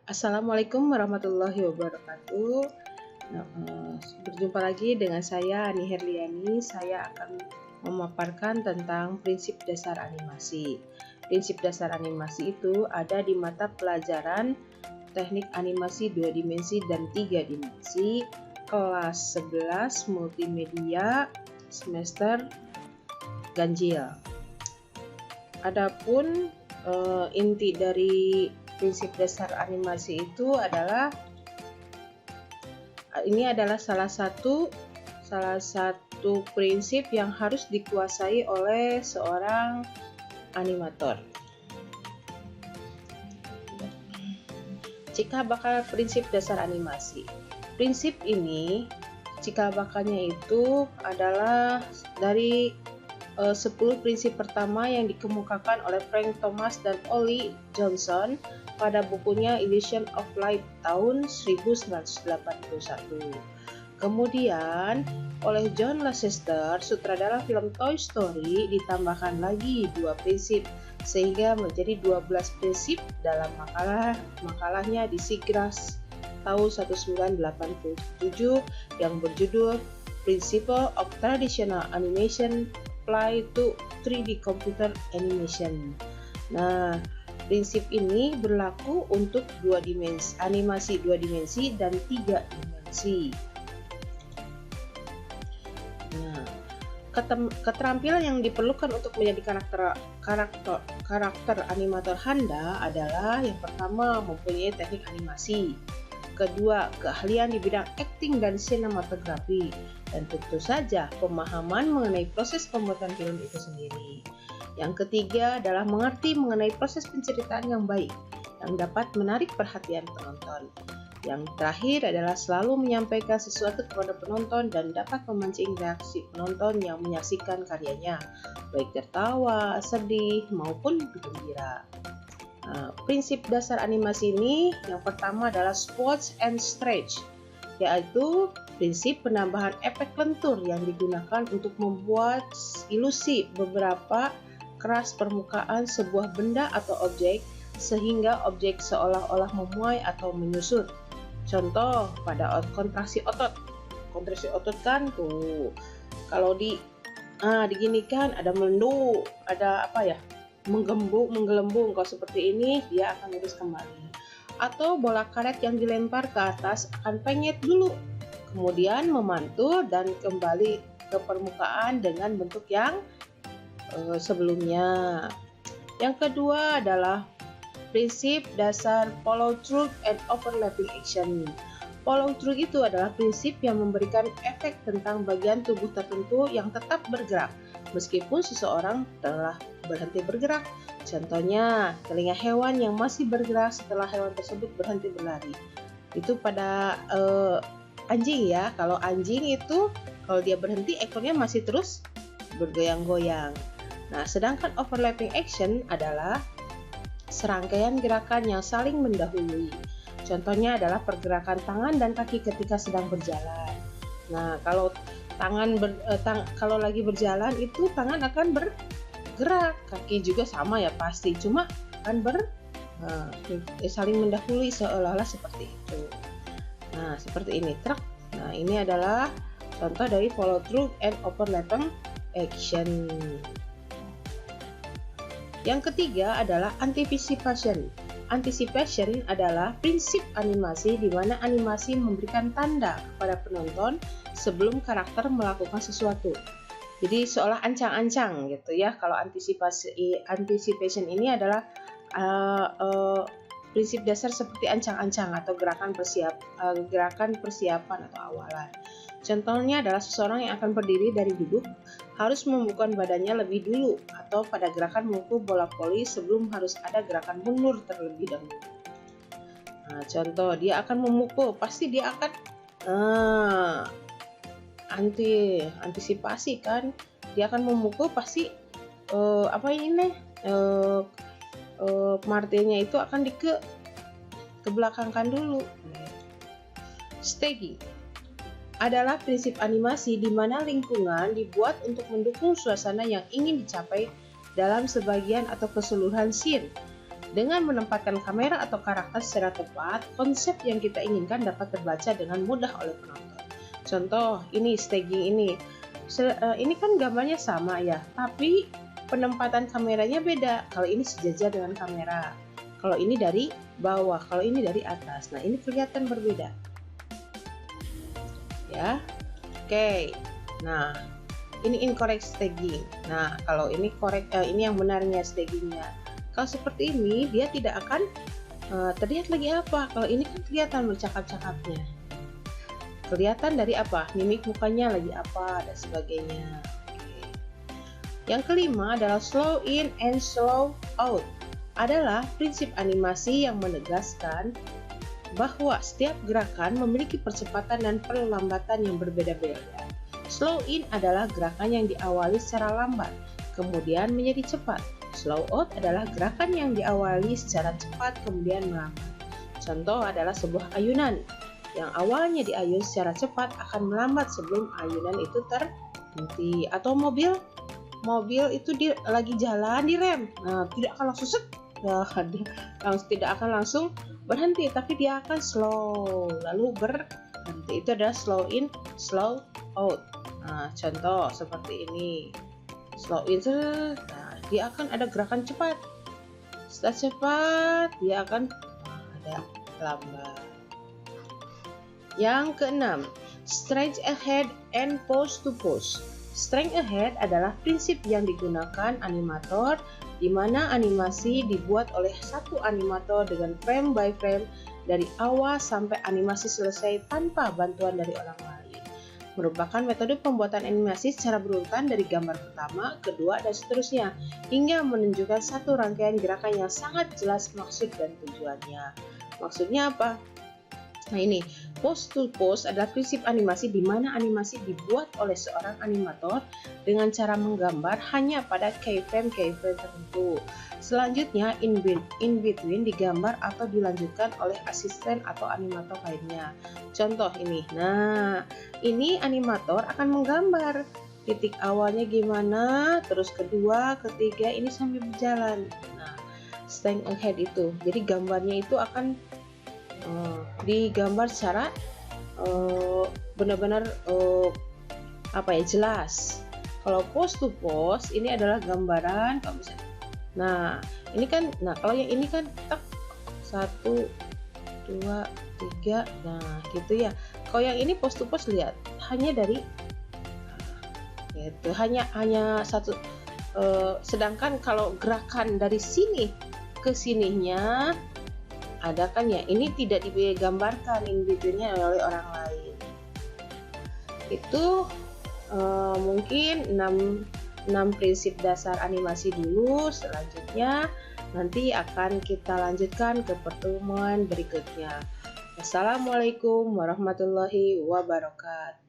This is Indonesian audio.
Assalamualaikum warahmatullahi wabarakatuh. Nah, berjumpa lagi dengan saya Ani Herliani. Saya akan memaparkan tentang prinsip dasar animasi. Prinsip dasar animasi itu ada di mata pelajaran Teknik Animasi 2 Dimensi dan 3 Dimensi kelas 11 Multimedia semester ganjil. Adapun inti dari prinsip dasar animasi itu adalah salah satu prinsip yang harus dikuasai oleh seorang animator. Cikal bakal prinsip dasar animasi. Prinsip ini cikal bakalnya itu adalah dari 10 prinsip pertama yang dikemukakan oleh Frank Thomas dan Ollie Johnson pada bukunya Illusion of Light tahun 1981. Kemudian oleh John Lasseter, sutradara film Toy Story, ditambahkan lagi 2 prinsip sehingga menjadi 12 prinsip dalam makalahnya di SIGGRAPH tahun 1987 yang berjudul Principle of Traditional Animation Apply to 3D Computer Animation. Nah, prinsip ini berlaku untuk animasi 2 dimensi dan 3 dimensi. Nah, keterampilan yang diperlukan untuk menjadi karakter animator handal adalah yang pertama mempunyai teknik animasi, kedua keahlian di bidang acting dan sinematografi, dan tentu saja pemahaman mengenai proses pembuatan film itu sendiri. Yang ketiga adalah mengerti mengenai proses penceritaan yang baik yang dapat menarik perhatian penonton. Yang terakhir adalah selalu menyampaikan sesuatu kepada penonton dan dapat memancing reaksi penonton yang menyaksikan karyanya, baik tertawa, sedih, maupun gembira. Prinsip dasar animasi ini yang pertama adalah spots and stretch, yaitu prinsip penambahan efek lentur yang digunakan untuk membuat ilusi beberapa keras permukaan sebuah benda atau objek sehingga objek seolah-olah memuai atau menyusut. Contoh pada kontraksi otot. Kontraksi otot kan tuh kalau diginikan ada melendung, ada menggelembung. Kalau seperti ini dia akan lurus kembali. Atau bola karet yang dilempar ke atas akan penyet dulu, kemudian memantul dan kembali ke permukaan dengan bentuk yang sebelumnya. Yang kedua adalah prinsip dasar follow through and overlapping action. Follow through itu adalah prinsip yang memberikan efek tentang bagian tubuh tertentu yang tetap bergerak meskipun seseorang telah berhenti bergerak. Contohnya, telinga hewan yang masih bergerak setelah hewan tersebut berhenti berlari. Itu pada anjing ya. Kalau anjing itu kalau dia berhenti ekornya masih terus bergoyang-goyang. Nah, sedangkan overlapping action adalah serangkaian gerakan yang saling mendahului. Contohnya adalah pergerakan tangan dan kaki ketika sedang berjalan. Nah, kalau kalau lagi berjalan itu tangan akan bergerak, kaki juga sama ya pasti, cuma akan saling mendahului seolah-olah seperti itu. Nah, seperti ini truk. Nah, ini adalah contoh dari follow through and overlapping action. Yang ketiga adalah anticipation. Anticipation adalah prinsip animasi di mana animasi memberikan tanda kepada penonton sebelum karakter melakukan sesuatu. Jadi seolah ancang-ancang gitu ya. Kalau anticipation ini adalah prinsip dasar seperti ancang-ancang atau gerakan persiapan atau awalan. Contohnya adalah seseorang yang akan berdiri dari duduk harus membuka badannya lebih dulu, atau pada gerakan memukul bola voli sebelum harus ada gerakan mundur terlebih dahulu. Nah, contoh dia akan memukul, pasti dia akan antisipasi kan, dia akan memukul pasti martilnya itu akan kebelakangkan dulu. Staging adalah prinsip animasi di mana lingkungan dibuat untuk mendukung suasana yang ingin dicapai dalam sebagian atau keseluruhan scene. Dengan menempatkan kamera atau karakter secara tepat, konsep yang kita inginkan dapat terbaca dengan mudah oleh penonton. Contoh, ini staging ini. Ini kan gambarnya sama ya, tapi penempatan kameranya beda. Kalau ini sejajar dengan kamera, kalau ini dari bawah, kalau ini dari atas. Nah, ini kelihatan berbeda. Ya. Oke. Nah, ini incorrect staging. Nah, kalau ini ini yang benarnya stagingnya. Kalau seperti ini, dia tidak akan terlihat lagi apa. Kalau ini kan kelihatan bercakap-cakapnya. Kelihatan dari apa? Mimik mukanya lagi apa dan sebagainya. Oke. Yang kelima adalah slow in and slow out. Adalah prinsip animasi yang menegaskan bahwa setiap gerakan memiliki percepatan dan perlambatan yang berbeda-beda. Slow in adalah gerakan yang diawali secara lambat, kemudian menjadi cepat. Slow out adalah gerakan yang diawali secara cepat, kemudian melambat. Contoh adalah sebuah ayunan. Yang awalnya diayun secara cepat akan melambat sebelum ayunan itu terhenti. Atau mobil itu lagi jalan direm. Nah, tidak akan langsung set. Tidak akan langsung berhenti, tapi dia akan slow lalu berhenti. Itu adalah slow in, slow out. Nah, contoh seperti ini. Slow in, nah, dia akan ada gerakan cepat. Setelah cepat, dia akan ada lambat. Yang keenam, straight ahead and pose to pose. Straight ahead adalah prinsip yang digunakan animator, di mana animasi dibuat oleh satu animator dengan frame by frame dari awal sampai animasi selesai tanpa bantuan dari orang lain. Merupakan metode pembuatan animasi secara berurutan dari gambar pertama, kedua, dan seterusnya, hingga menunjukkan satu rangkaian gerakan yang sangat jelas maksud dan tujuannya. Maksudnya apa? Nah, ini pose to pose adalah prinsip animasi di mana animasi dibuat oleh seorang animator dengan cara menggambar hanya pada keyframe tertentu. Selanjutnya in between digambar atau dilanjutkan oleh asisten atau animator lainnya. Contoh ini. Nah, ini animator akan menggambar titik awalnya gimana, terus kedua, ketiga, ini sambil berjalan. Nah, straight ahead itu. Jadi gambarnya itu akan digambar secara benar-benar jelas. Kalau pose to pose ini adalah gambaran kalau misalnya. Nah, ini kan, kalau yang ini kan tak 1 2 3, nah gitu ya. Kalau yang ini pose to pose, lihat hanya dari itu hanya satu, sedangkan kalau gerakan dari sini ke sininya ada kan ya, ini tidak digambarkan in between-nya oleh orang lain. Itu mungkin 6 prinsip dasar animasi dulu. Selanjutnya nanti akan kita lanjutkan ke pertemuan berikutnya. Wassalamualaikum warahmatullahi wabarakatuh.